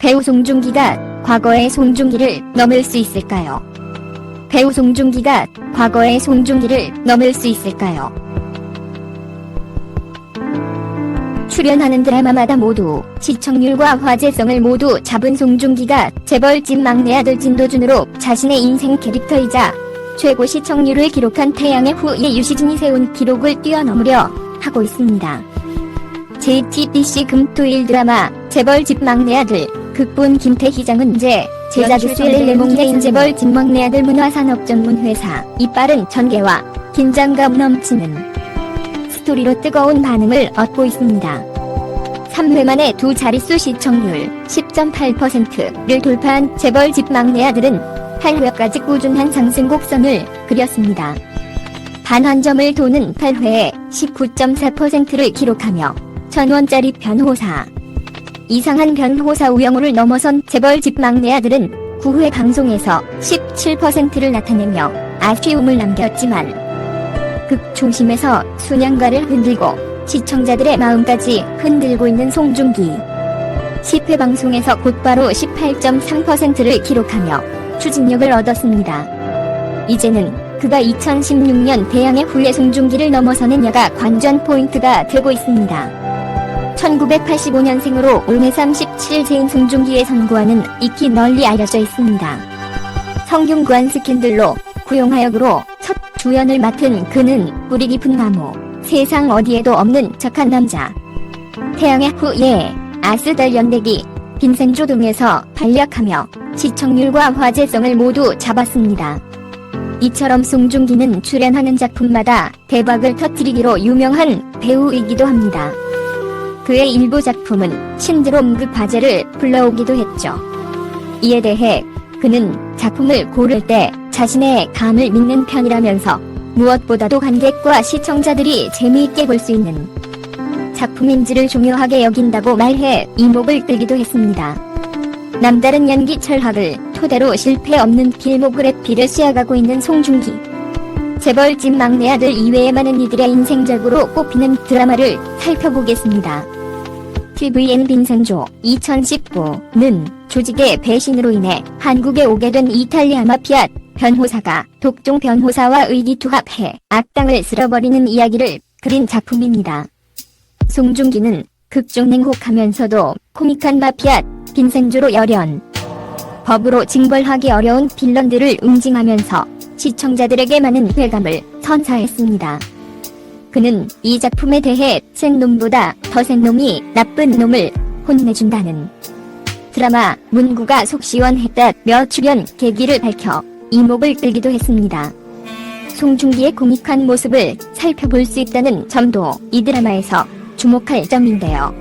배우 송중기가 과거의 송중기를 넘을 수 있을까요? 배우 송중기가 과거의 송중기를 넘을 수 있을까요? 출연하는 드라마마다 모두 시청률과 화제성을 모두 잡은 송중기가 재벌집 막내 아들 진도준으로 자신의 인생 캐릭터이자 최고 시청률을 기록한 태양의 후예 유시진이 세운 기록을 뛰어넘으려 하고 있습니다. JTBC 금토일 드라마 재벌집 막내 아들 극본 김태희 장은재 제작 스웰 레몽게인 재벌집 막내 아들 문화산업 전문 회사 이빠른 전개와 긴장감 넘치는 스토리로 뜨거운 반응을 얻고 있습니다. 3회 만에 두 자릿수 시청률 10.8%를 돌파한 재벌집 막내 아들은 8회까지 꾸준한 상승 곡선을 그렸습니다. 반환점을 도는 8회에 19.4%를 기록하며 1000원짜리 변호사 이상한 변호사 우영우를 넘어선 재벌집 막내 아들은 9회 방송에서 17%를 나타내며 아쉬움을 남겼지만 극 중심에서 순양가를 흔들고 시청자들의 마음까지 흔들고 있는 송중기 10회 방송에서 곧바로 18.3%를 기록하며 추진력을 얻었습니다. 이제는 그가 2016년 태양의 후예 송중기를 넘어서는 여가 관전 포인트가 되고 있습니다. 1985년생으로 올해 37세인 송중기의 선구안은 익히 널리 알려져 있습니다. 성균관 스캔들로 구용하역으로 첫 주연을 맡은 그는 뿌리 깊은 나무, 세상 어디에도 없는 착한 남자, 태양의 후예, 아스달 연대기, 빈센조 등에서 활약하며 시청률과 화제성을 모두 잡았습니다. 이처럼 송중기는 출연하는 작품마다 대박을 터뜨리기로 유명한 배우이기도 합니다. 그의 일부 작품은 신드롬급 화제를 불러오기도 했죠. 이에 대해 그는 작품을 고를 때 자신의 감을 믿는 편이라면서 무엇보다도 관객과 시청자들이 재미있게 볼 수 있는 작품인지를 중요하게 여긴다고 말해 이목을 끌기도 했습니다. 남다른 연기 철학을 토대로 실패 없는 필모그래피를 씌워가고 있는 송중기. 재벌집 막내 아들 이외의 많은 이들의 인생작으로 꼽히는 드라마를 살펴보겠습니다. TVN 빈센조 2019는 조직의 배신으로 인해 한국에 오게 된 이탈리아 마피아 변호사가 독종 변호사와 의기투합해 악당을 쓸어버리는 이야기를 그린 작품입니다. 송중기는 극중 냉혹하면서도 코믹한 마피아 빈센조로 열연 법으로 징벌하기 어려운 빌런들을 응징하면서 시청자들에게 많은 회감을 선사했습니다. 그는 이 작품에 대해 센 놈보다 더 센 놈이 나쁜 놈을 혼내준다는 드라마 문구가 속 시원했다며 출연 계기를 밝혀 이목을 끌기도 했습니다. 송중기의 코믹한 모습을 살펴볼 수 있다는 점도 이 드라마에서 주목할 점인데요.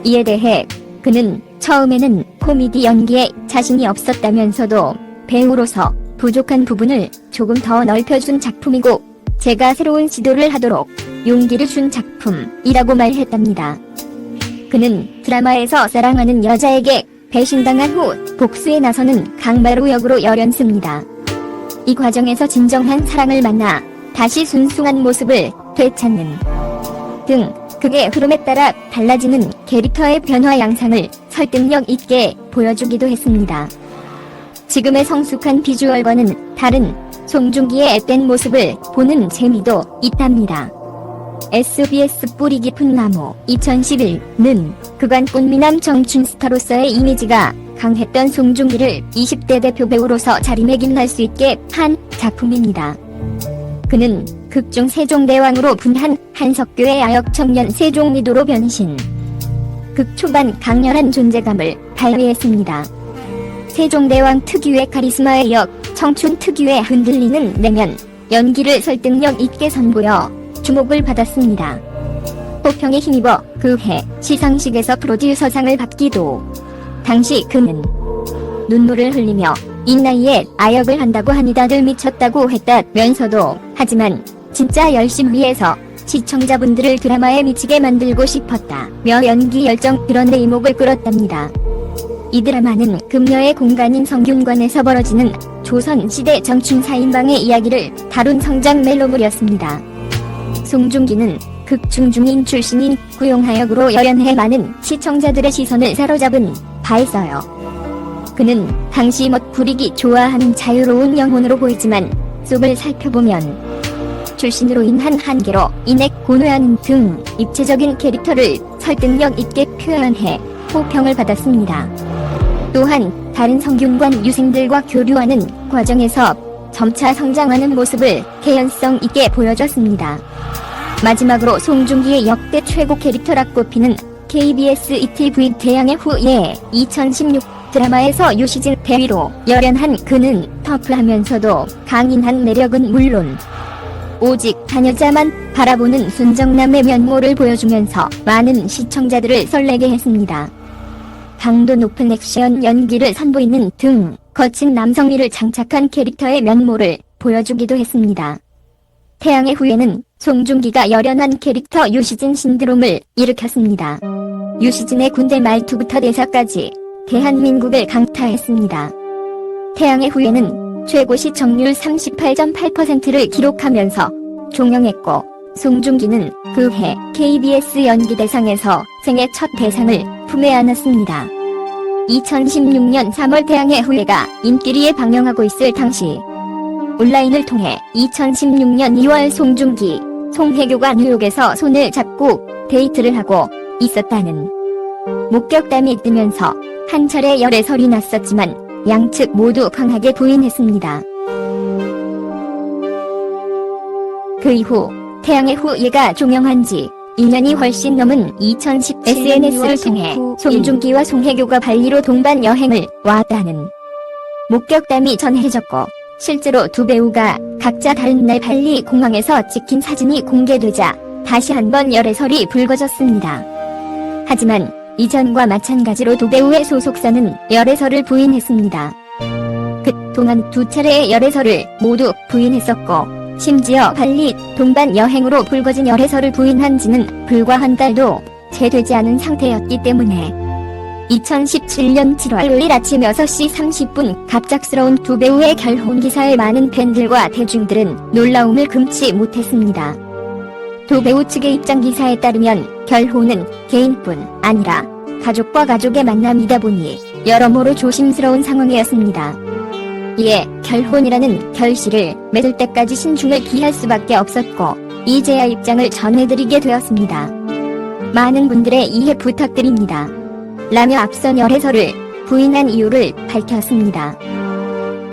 이에 대해 그는 처음에는 코미디 연기에 자신이 없었다면서도 배우로서 부족한 부분을 조금 더 넓혀준 작품이고 제가 새로운 시도를 하도록 용기를 준 작품이라고 말했답니다. 그는 드라마에서 사랑하는 여자에게 배신당한 후 복수에 나서는 강마루 역으로 열연습니다. 이 과정에서 진정한 사랑을 만나 다시 순수한 모습을 되찾는 등 극의 흐름에 따라 달라지는 캐릭터의 변화 양상을 설득력 있게 보여주기도 했습니다. 지금의 성숙한 비주얼과는 다른 송중기의 앳된 모습을 보는 재미도 있답니다. SBS 뿌리 깊은 나무 2011는 그간 꽃미남 청춘 스타로서의 이미지가 강했던 송중기를 20대 대표 배우로서 자리매김할 수 있게 한 작품입니다. 그는 극중 세종대왕으로 분한 한석교의 아역 청년 세종리도로 변신. 극 초반 강렬한 존재감을 발휘했습니다. 세종대왕 특유의 카리스마에 이어 청춘 특유의 흔들리는 내면 연기를 설득력 있게 선보여 주목을 받았습니다. 호평에 힘입어 그해 시상식에서 프로듀서상을 받기도. 당시 그는 눈물을 흘리며 이 나이에 아역을 한다고 하니 다들 미쳤다고 했다면서도 하지만 진짜 열심히 해서 시청자분들을 드라마에 미치게 만들고 싶었다며 연기 열정 그런데 이목을 끌었답니다. 이 드라마는 금녀의 공간인 성균관에서 벌어지는 조선시대 정춘 4인방의 이야기를 다룬 성장 멜로물이었습니다. 송중기는 극중 중인 출신인 구용하역으로 열연해 많은 시청자들의 시선을 사로잡은 다했어요. 그는 당시 멋부리기 좋아하는 자유로운 영혼으로 보이지만 속을 살펴보면 출신으로 인한 한계로 인해 고뇌하는 등 입체적인 캐릭터를 설득력 있게 표현해 호평을 받았습니다. 또한 다른 성균관 유생들과 교류하는 과정에서 점차 성장하는 모습을 개연성 있게 보여줬습니다. 마지막으로 송중기의 역대 최고 캐릭터라 꼽히는 KBS ETV 태양의 후예 2016 드라마에서 유시진 대위로 열연한 그는 터프하면서도 강인한 매력은 물론 오직 한 여자만 바라보는 순정남의 면모를 보여주면서 많은 시청자들을 설레게 했습니다. 강도 높은 액션 연기를 선보이는 등 거친 남성미를 장착한 캐릭터의 면모를 보여주기도 했습니다. 태양의 후예는 송중기가 열연한 캐릭터 유시진 신드롬을 일으켰습니다. 유시진의 군대 말투부터 대사까지 대한민국을 강타했습니다. 태양의 후예는 최고 시청률 38.8%를 기록하면서 종영했고 송중기는 그해 KBS 연기대상에서 생애 첫 대상을 품에 안았습니다. 2016년 3월 태양의 후예가 인기리에 방영하고 있을 당시 온라인을 통해 2016년 2월 송중기, 송혜교가 뉴욕에서 손을 잡고 데이트를 하고 있었다는 목격담이 뜨면서 한 차례 열애설이 났었지만 양측 모두 강하게 부인했습니다. 그 이후 태양의 후예가 종영한 지 2년이 훨씬 넘은 2010 SNS를 통해 송중기와 송혜교가 발리로 동반 여행을 왔다는 목격담이 전해졌고 실제로 두 배우가 각자 다른 날 발리 공항에서 찍힌 사진이 공개되자 다시 한번 열애설이 불거졌습니다. 하지만 이전과 마찬가지로 두 배우의 소속사는 열애설을 부인했습니다. 그동안 두 차례의 열애설을 모두 부인했었고 심지어 발리 동반 여행으로 불거진 열애설을 부인한 지는 불과 한 달도 채 되지 않은 상태였기 때문에 2017년 7월 5일 아침 6시 30분 갑작스러운 두 배우의 결혼 기사에 많은 팬들과 대중들은 놀라움을 금치 못했습니다. 두 배우 측의 입장 기사에 따르면 결혼은 개인뿐 아니라 가족과 가족의 만남이다 보니 여러모로 조심스러운 상황이었습니다. 이에 결혼이라는 결실을 맺을 때까지 신중을 기할 수밖에 없었고 이제야 입장을 전해드리게 되었습니다. 많은 분들의 이해 부탁드립니다. 라며 앞선 열애설을 부인한 이유를 밝혔습니다.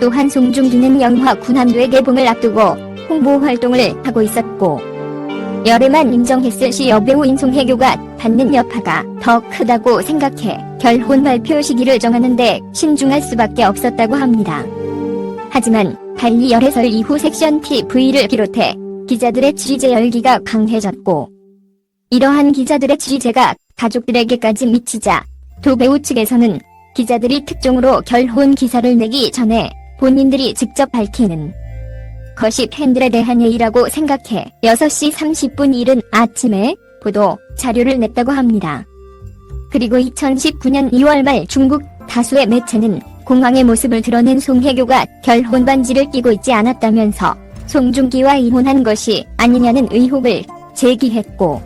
또한 송중기는 영화 군함도의 개봉을 앞두고 홍보 활동을 하고 있었고 열애만 인정했을 시 여배우인 송혜교가 받는 여파가 더 크다고 생각해 결혼 발표 시기를 정하는데 신중할 수밖에 없었다고 합니다. 하지만 발리 열애설 이후 섹션 TV를 비롯해 기자들의 취재 열기가 강해졌고 이러한 기자들의 취재가 가족들에게까지 미치자 두 배우 측에서는 기자들이 특종으로 결혼 기사를 내기 전에 본인들이 직접 밝히는 것이 팬들에 대한 예의라고 생각해 6시 30분 이른 아침에 보도 자료를 냈다고 합니다. 그리고 2019년 2월 말 중국 다수의 매체는 공항의 모습을 드러낸 송혜교가 결혼 반지를 끼고 있지 않았다면서 송중기와 이혼한 것이 아니냐는 의혹을 제기했고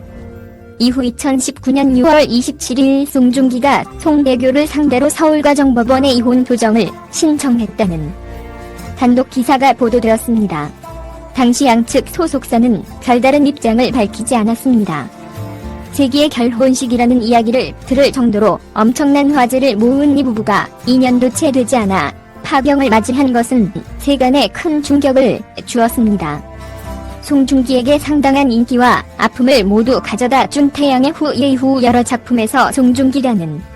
이후 2019년 6월 27일 송중기가 송혜교를 상대로 서울가정법원에 이혼 조정을 신청했다는 단독 기사가 보도되었습니다. 당시 양측 소속사는 별다른 입장을 밝히지 않았습니다. 세기의 결혼식이라는 이야기를 들을 정도로 엄청난 화제를 모은 이 부부가 2년도 채 되지 않아 파경을 맞이한 것은 세간에 큰 충격을 주었습니다. 송중기에게 상당한 인기와 아픔을 모두 가져다 준 태양의 후예 이후 여러 작품에서 송중기라는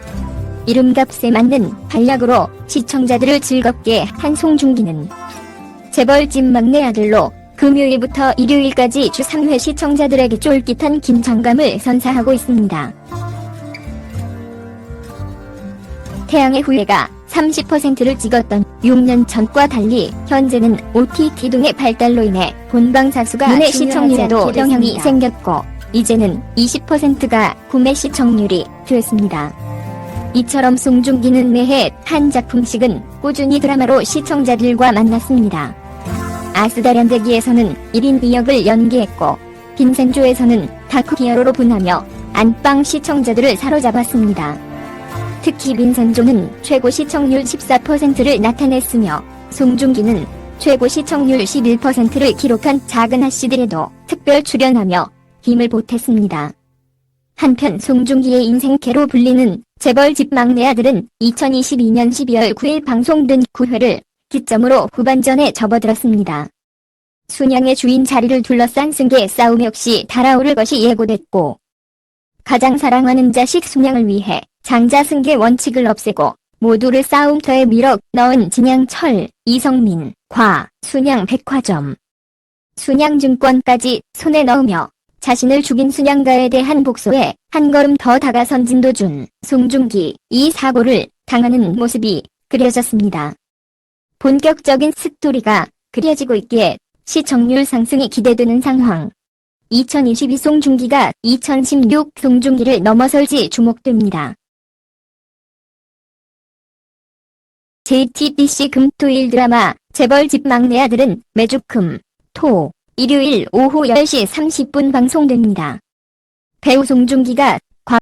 이름값에 맞는 활약으로 시청자들을 즐겁게 한 송중기는 재벌집 막내 아들로 금요일부터 일요일까지 주 3회 시청자들에게 쫄깃한 긴장감을 선사하고 있습니다. 태양의 후예가 30%를 찍었던 6년 전과 달리 현재는 OTT 등의 발달로 인해 본방사수가 문의 시청률에도 영향이 생겼고 이제는 20%가 구매 시청률이 됐습니다. 이처럼 송중기는 매해 한 작품씩은 꾸준히 드라마로 시청자들과 만났습니다. 아스다련대기에서는 1인 2역을 연기했고 빈센조에서는 다크 히어로로 분하며 안방 시청자들을 사로잡았습니다. 특히 민선조는 최고 시청률 14%를 나타냈으며 송중기는 최고 시청률 11%를 기록한 작은 아씨들에도 특별 출연하며 힘을 보탰습니다. 한편 송중기의 인생캐로 불리는 재벌집 막내 아들은 2022년 12월 9일 방송된 9회를 기점으로 후반전에 접어들었습니다. 순양의 주인 자리를 둘러싼 승계 싸움 역시 달아오를 것이 예고됐고, 가장 사랑하는 자식 순양을 위해 장자 승계 원칙을 없애고 모두를 싸움터에 밀어 넣은 진양철, 이성민, 순양 백화점, 순양증권까지 손에 넣으며 자신을 죽인 순양가에 대한 복수에 한 걸음 더 다가선 진도준, 송중기, 이 사고를 당하는 모습이 그려졌습니다. 본격적인 스토리가 그려지고 있기에 시청률 상승이 기대되는 상황. 2022 송중기가 2016 송중기를 넘어설지 주목됩니다. JTBC 금토일 드라마 재벌집 막내 아들은 매주 금, 토, 일요일 오후 10시 30분 방송됩니다. 배우 송중기가